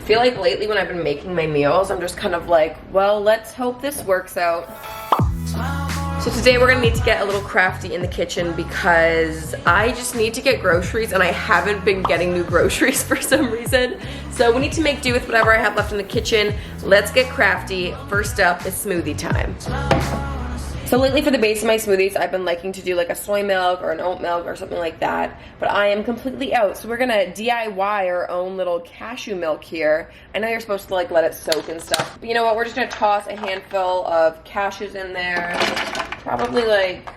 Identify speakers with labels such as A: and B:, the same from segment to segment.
A: feel like lately when I've been making my meals, I'm just kind of like, well, let's hope this works out. So today we're gonna need to get a little crafty in the kitchen because I just need to get groceries and I haven't been getting new groceries for some reason. So we need to make do with whatever I have left in the kitchen. Let's get crafty. First up is smoothie time. So lately for the base of my smoothies, I've been liking to do like a soy milk or an oat milk or something like that, but I am completely out. So we're gonna DIY our own little cashew milk here. I know you're supposed to like let it soak and stuff, but you know what? We're just gonna toss a handful of cashews in there, probably like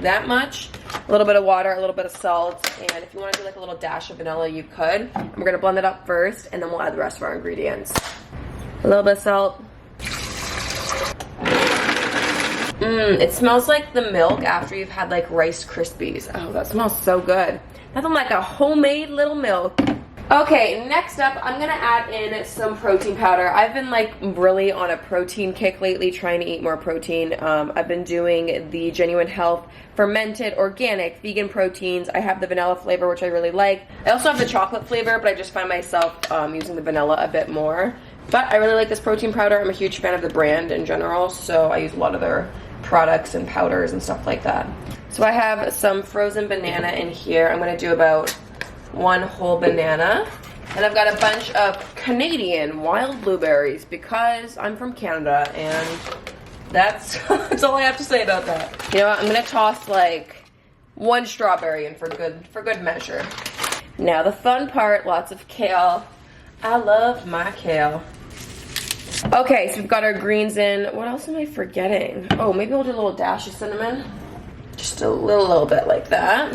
A: that much. A little bit of water, a little bit of salt, and if you wanna do like a little dash of vanilla, you could. And we're gonna blend it up first, and then we'll add the rest of our ingredients. A little bit of salt. It smells like the milk after you've had like Rice Krispies. Oh, that smells so good. Nothing like a homemade little milk. Okay, next up, I'm gonna add in some protein powder. I've been like really on a protein kick lately, trying to eat more protein. I've been doing the Genuine Health fermented organic vegan proteins. I have the vanilla flavor, which I really like. I also have the chocolate flavor, but I just find myself using the vanilla a bit more. But I really like this protein powder. I'm a huge fan of the brand in general, so I use a lot of their products and powders and stuff like that. So I have some frozen banana in here. I'm gonna do about 1 whole banana. And I've got a bunch of Canadian wild blueberries because I'm from Canada, and that's, that's all I have to say about that. You know what, I'm gonna toss like 1 strawberry in for good measure. Now the fun part, lots of kale. I love my kale. Okay, so we've got our greens in. What else am I forgetting? Oh, maybe we'll do a little dash of cinnamon. Just a little bit like that.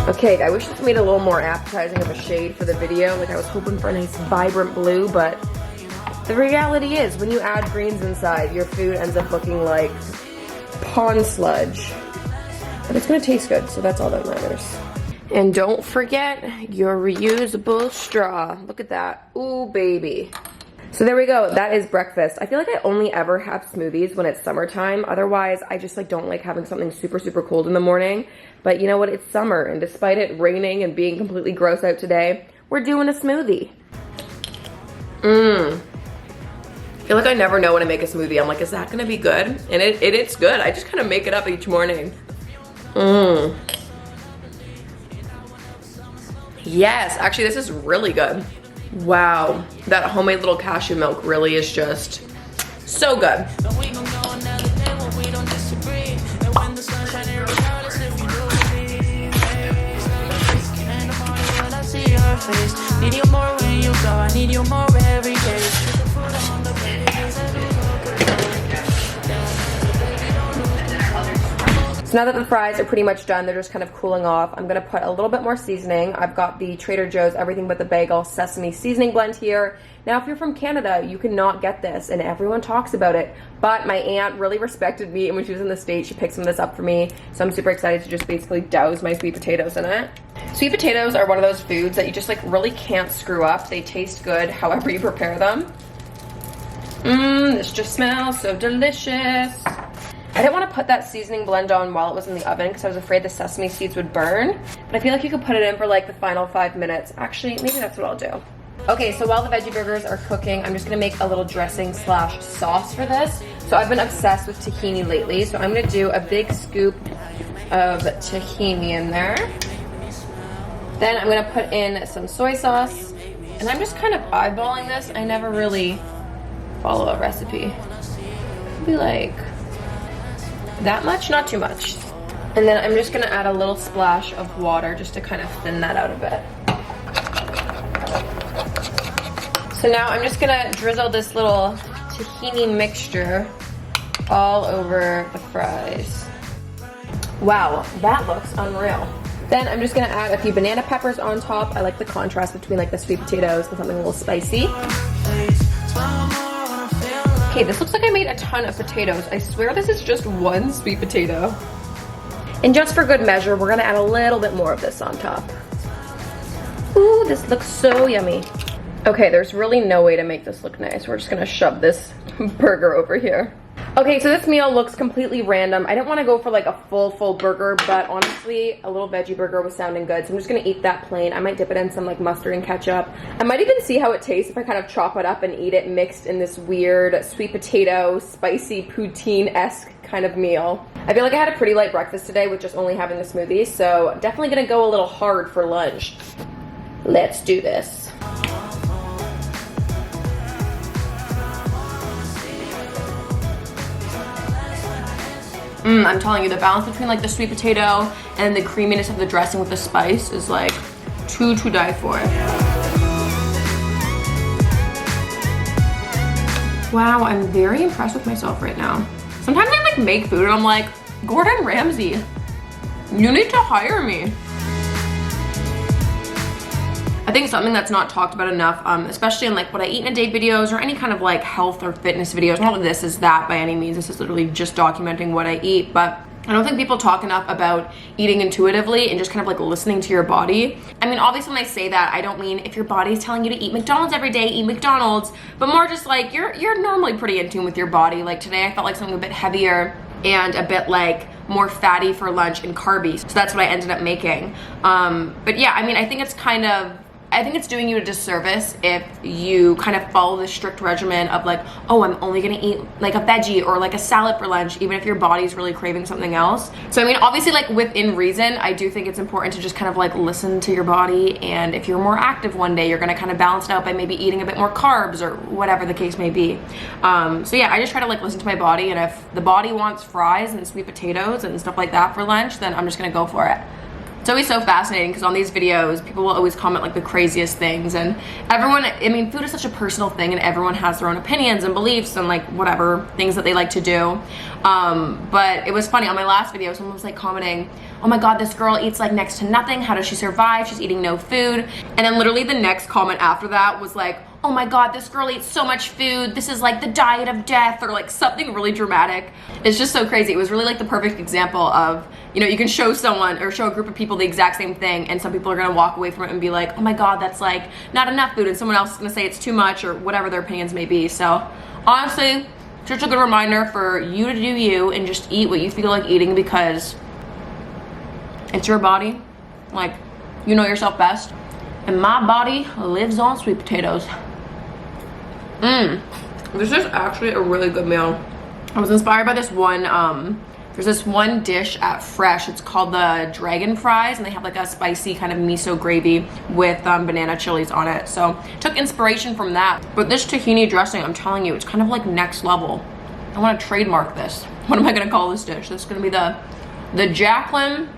A: Okay, I wish this made a little more appetizing of a shade for the video. Like I was hoping for a nice vibrant blue, but the reality is when you add greens inside, your food ends up looking like pond sludge. But it's gonna taste good, so that's all that matters. And don't forget your reusable straw. Look at that. Ooh, baby. So there we go. That is breakfast. I feel like I only ever have smoothies when it's summertime. Otherwise, I just like don't like having something super, super cold in the morning. But you know what? It's summer, and despite it raining and being completely gross out today, we're doing a smoothie. I feel like I never know when I make a smoothie. I'm like, is that gonna be good? And it's good. I just kind of make it up each morning. Yes, actually this is really good. Wow, that homemade little cashew milk really is just so good. Need you more when you go, I need you more every day. So now that the fries are pretty much done, they're just kind of cooling off, I'm gonna put a little bit more seasoning. I've got the Trader Joe's Everything But the Bagel Sesame Seasoning Blend here. Now, if you're from Canada, you cannot get this, and everyone talks about it. But my aunt really respected me, and when she was in the States, she picked some of this up for me. So I'm super excited to just basically douse my sweet potatoes in it. Sweet potatoes are one of those foods that you just like really can't screw up. They taste good however you prepare them. This just smells so delicious. I didn't want to put that seasoning blend on while it was in the oven because I was afraid the sesame seeds would burn. But I feel like you could put it in for like the final 5 minutes. Actually, maybe that's what I'll do. Okay, so while the veggie burgers are cooking, I'm just gonna make a little dressing slash sauce for this. So I've been obsessed with tahini lately, so I'm gonna do a big scoop of tahini in there. Then I'm gonna put in some soy sauce, and I'm just kind of eyeballing this. I never really follow a recipe. Be like that much, not too much. And then I'm just gonna add a little splash of water just to kind of thin that out a bit. So now I'm just gonna drizzle this little tahini mixture all over the fries. Wow, that looks unreal. Then I'm just gonna add a few banana peppers on top. I like the contrast between like the sweet potatoes and something a little spicy. Okay, this looks like I made a ton of potatoes. I swear this is just one sweet potato. And just for good measure, we're gonna add a little bit more of this on top. Ooh, this looks so yummy. Okay, there's really no way to make this look nice. We're just gonna shove this burger over here. Okay, so this meal looks completely random. I didn't want to go for like a full burger, but honestly, a little veggie burger was sounding good. So I'm just gonna eat that plain. I might dip it in some like mustard and ketchup. I might even see how it tastes if I kind of chop it up and eat it mixed in this weird sweet potato, spicy poutine-esque kind of meal. I feel like I had a pretty light breakfast today with just only having the smoothie, so definitely gonna go a little hard for lunch. Let's do this. I'm telling you, the balance between like the sweet potato and the creaminess of the dressing with the spice is like to die for. Wow, I'm very impressed with myself right now. Sometimes I like make food and I'm like, Gordon Ramsay, you need to hire me. I think something that's not talked about enough, especially in like what I eat in a day videos or any kind of like health or fitness videos. Not that this is that by any means, this is literally just documenting what I eat, but I don't think people talk enough about eating intuitively and just kind of like listening to your body. I mean, obviously when I say that, I don't mean if your body is telling you to eat McDonald's every day, eat McDonald's, but more just like you're normally pretty in tune with your body. Like today I felt like something a bit heavier and a bit like more fatty for lunch and carby. So that's what I ended up making. But yeah, I mean, I think it's doing you a disservice if you kind of follow the strict regimen of like, oh, I'm only gonna eat like a veggie or like a salad for lunch, even if your body's really craving something else. So I mean, obviously like within reason, I do think it's important to just kind of like listen to your body. And if you're more active one day, you're gonna kind of balance it out by maybe eating a bit more carbs or whatever the case may be. So yeah, I just try to like listen to my body. And if the body wants fries and sweet potatoes and stuff like that for lunch, then I'm just gonna go for it. It's always so fascinating because on these videos, people will always comment like the craziest things, and everyone, I mean, food is such a personal thing and everyone has their own opinions and beliefs and like whatever things that they like to do. But it was funny, on my last video, someone was like commenting, oh my God, this girl eats like next to nothing. How does she survive? She's eating no food. And then literally the next comment after that was like, oh my God, this girl eats so much food. This is like the diet of death, or like something really dramatic. It's just so crazy. It was really like the perfect example of, you know, you can show someone or show a group of people the exact same thing and some people are gonna walk away from it and be like, oh my God, that's like not enough food, and someone else is gonna say it's too much or whatever their opinions may be. So honestly, just a good reminder for you to do you and just eat what you feel like eating because it's your body. Like, you know yourself best. And my body lives on sweet potatoes. This is actually a really good meal. I was inspired by this one, there's this one dish at Fresh. It's called the Dragon Fries, and they have like a spicy kind of miso gravy with banana chilies on it. So took inspiration from that. But this tahini dressing, I'm telling you, it's kind of like next level. I want to trademark this. What am I gonna call this dish? This is gonna be the Jaclyn,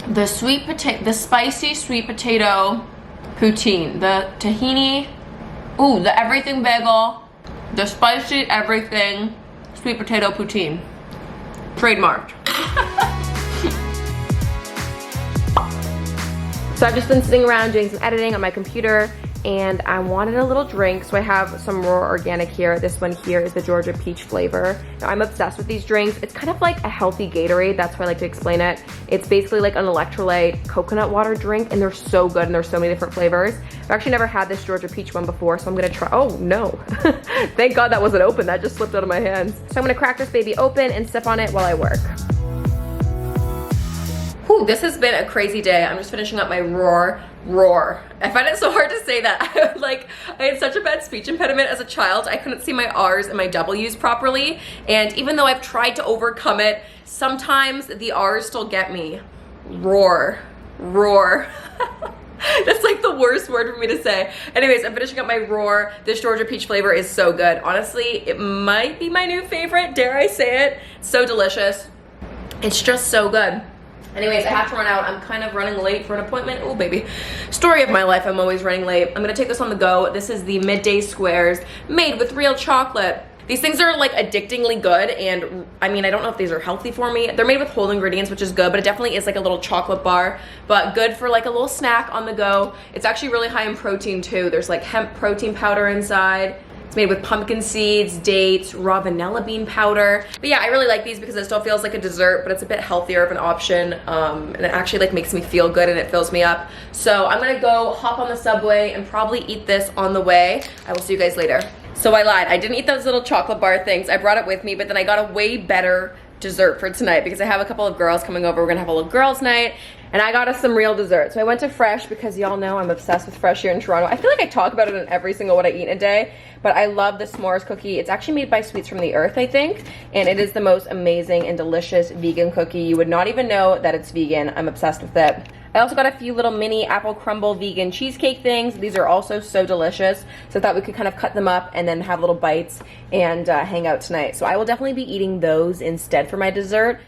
A: the spicy sweet potato poutine, the tahini, ooh, the everything bagel, the spicy everything sweet potato poutine. Trademarked. So I've just been sitting around doing some editing on my computer and I wanted a little drink, so I have some raw organic here. This one here is the Georgia peach flavor. Now, I'm obsessed with these drinks. It's kind of like a healthy Gatorade, that's how I like to explain it. It's basically like an electrolyte coconut water drink, and they're so good and there's so many different flavors. I've actually never had this Georgia peach one before, so I'm gonna try. Oh no, thank God that wasn't open, that just slipped out of my hands. So I'm gonna crack this baby open and sip on it while I work. Whew, this has been a crazy day. I'm just finishing up my roar. I find it so hard to say that. I had such a bad speech impediment as a child. I couldn't see my R's and my W's properly. And even though I've tried to overcome it, sometimes the R's still get me. Roar. That's like the worst word for me to say. Anyways, I'm finishing up my roar. This Georgia peach flavor is so good. Honestly, it might be my new favorite, dare I say it. So delicious. It's just so good. Anyways, I have to run out. I'm kind of running late for an appointment. Oh, baby. Story of my life, I'm always running late. I'm gonna take this on the go. This is the Midday Squares made with real chocolate. These things are like addictingly good, and I mean, I don't know if these are healthy for me. They're made with whole ingredients, which is good, but it definitely is like a little chocolate bar, but good for like a little snack on the go. It's actually really high in protein too. There's like hemp protein powder inside. It's made with pumpkin seeds, dates, raw vanilla bean powder. But yeah, I really like these because it still feels like a dessert, but it's a bit healthier of an option. And it actually like makes me feel good and it fills me up. So I'm gonna go hop on the subway and probably eat this on the way. I will see you guys later. So I lied. I didn't eat those little chocolate bar things. I brought it with me, but then I got a way better dessert for tonight because I have a couple of girls coming over. We're gonna have a little girls' night, and I got us some real dessert. So I went to Fresh because y'all know I'm obsessed with Fresh here in Toronto. I feel like I talk about it in every single what I eat in a day, but I love the s'mores cookie. It's actually made by Sweets from the Earth, I think, and it is the most amazing and delicious vegan cookie. You would not even know that it's vegan. I'm obsessed with it. I also got a few little mini apple crumble vegan cheesecake things. These are also so delicious. So I thought we could kind of cut them up and then have little bites and hang out tonight. So I will definitely be eating those instead for my dessert.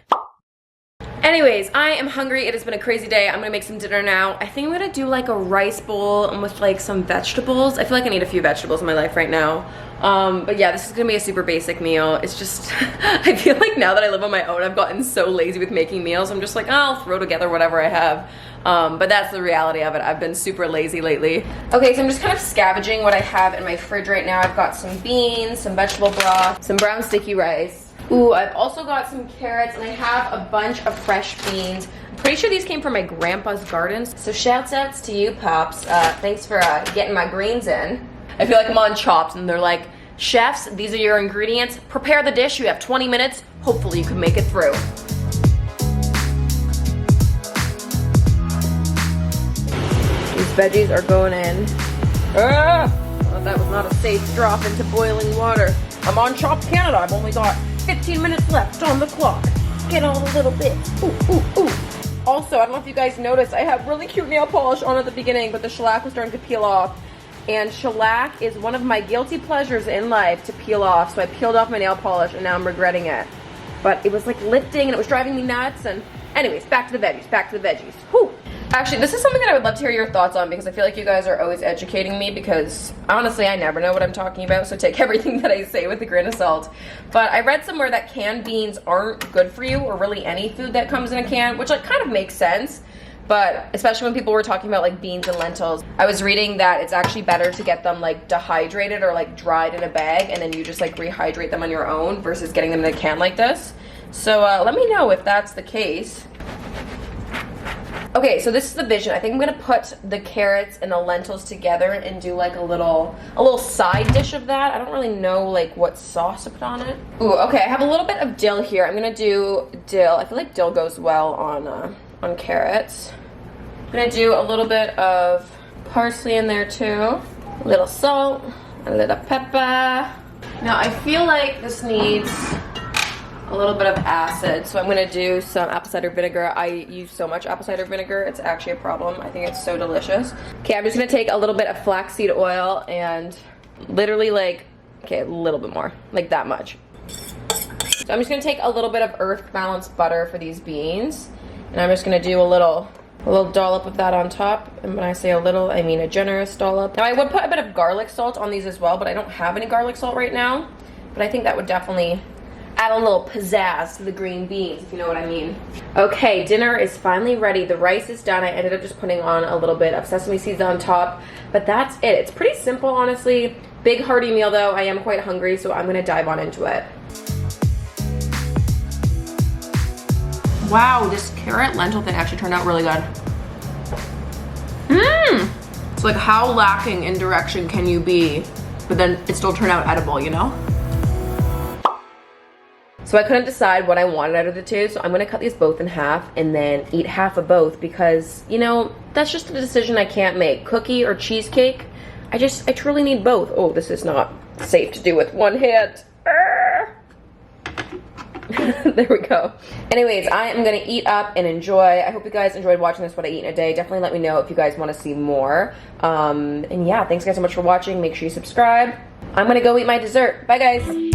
A: Anyways, I am hungry. It has been a crazy day. I'm gonna make some dinner now. I think I'm gonna do like a rice bowl with like some vegetables. I feel like I need a few vegetables in my life right now. But yeah, this is gonna be a super basic meal. It's just, I feel like now that I live on my own, I've gotten so lazy with making meals. I'm just like, oh, I'll throw together whatever I have. But that's the reality of it. I've been super lazy lately. Okay, so I'm just kind of scavenging what I have in my fridge right now. I've got some beans, some vegetable broth, some brown sticky rice. Ooh, I've also got some carrots, and I have a bunch of fresh beans. I'm pretty sure these came from my grandpa's gardens. So shouts outs to you, Pops. Thanks for getting my greens in. I feel like I'm on Chopped, and they're like, chefs, these are your ingredients. Prepare the dish. You have 20 minutes. Hopefully you can make it through. These veggies are going in. Ah! Well, that was not a safe drop into boiling water. I'm on Chopped Canada. I've only got 15 minutes left on the clock. Get all the little bits. Ooh, ooh, ooh. Also, I don't know if you guys noticed, I have really cute nail polish on at the beginning, but the shellac was starting to peel off. And shellac is one of my guilty pleasures in life to peel off. So I peeled off my nail polish and now I'm regretting it. But it was like lifting and it was driving me nuts. And anyways, back to the veggies, back to the veggies. Whew. Actually, this is something that I would love to hear your thoughts on because I feel like you guys are always educating me because honestly, I never know what I'm talking about. So take everything that I say with a grain of salt. But I read somewhere that canned beans aren't good for you or really any food that comes in a can, which like kind of makes sense. But especially when people were talking about like beans and lentils, I was reading that it's actually better to get them like dehydrated or like dried in a bag and then you just like rehydrate them on your own versus getting them in a can like this. So let me know if that's the case. Okay, so this is the vision. I think I'm gonna put the carrots and the lentils together and do like a little side dish of that. I don't really know like what sauce to put on it. Ooh, okay, I have a little bit of dill here. I'm gonna do dill. I feel like dill goes well on carrots. I'm gonna do a little bit of parsley in there too. A little salt, a little pepper. Now I feel like this needs a little bit of acid, so I'm gonna do some apple cider vinegar. I use so much apple cider vinegar, it's actually a problem. I think it's so delicious. Okay, I'm just gonna take a little bit of flaxseed oil and literally like, okay, a little bit more, like that much. So I'm just gonna take a little bit of earth balanced butter for these beans, and I'm just gonna do a little dollop of that on top. And when I say a little, I mean a generous dollop. Now I would put a bit of garlic salt on these as well, but I don't have any garlic salt right now. But I think that would definitely add a little pizzazz to the green beans, if you know what I mean. Okay, dinner is finally ready. The rice is done. I ended up just putting on a little bit of sesame seeds on top, but that's it. It's pretty simple, honestly. Big hearty meal though. I am quite hungry, so I'm gonna dive on into it. Wow, this carrot lentil thing actually turned out really good. It's like how lacking in direction can you be, but then it still turned out edible, you know? So I couldn't decide what I wanted out of the two, so I'm gonna cut these both in half and then eat half of both because, you know, that's just a decision I can't make. Cookie or cheesecake, I truly need both. Oh, this is not safe to do with one hand. There we go. Anyways, I am gonna eat up and enjoy. I hope you guys enjoyed watching this, what I eat in a day. Definitely let me know if you guys wanna see more. And yeah, thanks guys so much for watching. Make sure you subscribe. I'm gonna go eat my dessert. Bye guys.